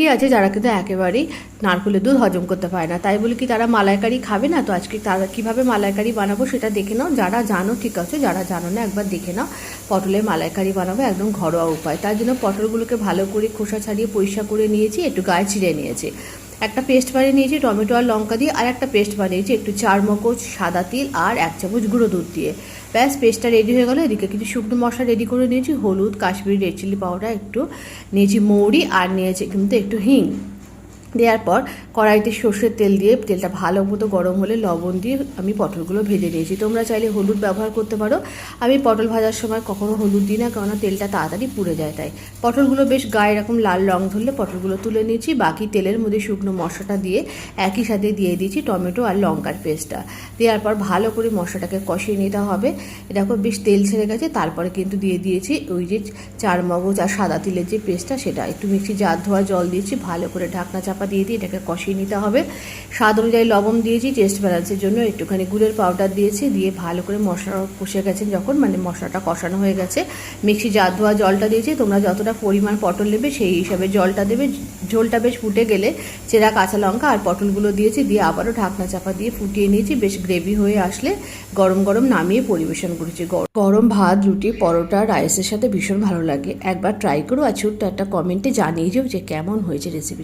অনেকেই আছে যারা কিন্তু একেবারেই নারকেলের দুধ হজম করতে পারে না, তাই বলে কি তারা মালাইকারি খাবে না? তো আজকে তারা কীভাবে মালাইকারি বানাবো সেটা দেখে নাও। যারা জানো ঠিক আছে, যারা জানো না একবার দেখে নাও। পটলের মালাইকারি বানাবো একদম ঘরোয়া উপায়। তার জন্য পটলগুলোকে ভালো করে খোসা ছাড়িয়ে পরিষ্কার করে নিয়েছি, একটু গায়ে চিড়ে নিয়েছি। একটা পেস্ট বানিয়ে নিয়েছি টমেটো আর লঙ্কা দিয়ে, আর একটা পেস্ট বানিয়েছি একটু চারমগজ, সাদা তিল আর 1 চামচ গুঁড়ো দুধ দিয়ে। ব্যাস পেস্টটা রেডি হয়ে গেলো। এদিকে কিছু শুকনো মশলা রেডি করে নিয়েছি, হলুদ, কাশ্মীরি রেড চিলি পাউডার একটু নিয়েছি, মৌরি আর নিয়েছি কিন্তু একটু হিং। দেওয়ার পর কড়াইতে সর্ষের তেল দিয়ে তেলটা ভালো মতো গরম হলে লবণ দিয়ে আমি পটলগুলো ভেজে নিয়েছি। তোমরা চাইলে হলুদ ব্যবহার করতে পারো। আমি পটল ভাজার সময় কখনো হলুদ দিই না, কেননা তেলটা তাড়াতাড়ি পুড়ে যায়। তাই পটলগুলো বেশ গায়ে এরকম লাল রং ধরলে পটলগুলো তুলে নিয়েছি। বাকি তেলের মধ্যে শুকনো মশলাটা দিয়ে একই সাথে দিয়ে দিয়েছি টমেটো আর লঙ্কার পেস্টটা। দেওয়ার পর ভালো করে মশলাটাকে কষিয়ে নিতে হবে। দেখো বেশ তেল ছেড়ে গেছে। তারপরে কিন্তু দিয়ে দিয়েছি ওই যে চারমগজ আর সাদা তিলের যে পেস্টটা, সেটা একটু মিক্সি জার ধোয়া জল দিয়েছি, ভালো করে ঢাকনা চাপা দিয়ে দিয়ে এটাকে কষিয়ে নিতে হবে। স্বাদ অনুযায়ী লবণ দিয়েছি, টেস্ট ব্যালেন্সের জন্য একটুখানি গুড়ের পাউডার দিয়েছি। দিয়ে ভালো করে মশলা কষে গেছে যখন, মানে মশলাটা কষানো হয়ে গেছে, মিক্সি জার ধোয়া জলটা দিয়েছি। তোমরা যতটা পরিমাণ পটল নেবে সেই হিসাবে জলটা দেবে। ঝোলটা বেশ ফুটে গেলে চেরা কাঁচা লঙ্কা আর পটলগুলো দিয়েছি, দিয়ে আবারও ঢাকনা চাপা দিয়ে ফুটিয়ে নিয়েছি। বেশ গ্রেভি হয়ে আসলে গরম গরম নামিয়ে পরিবেশন করেছি। গরম ভাত, রুটি, পরোটা, রাইসের সাথে ভীষণ ভালো লাগে। একবার ট্রাই করো আর ছোট্ট একটা কমেন্টে জানিয়ে যাও যে কেমন হয়েছে রেসিপি।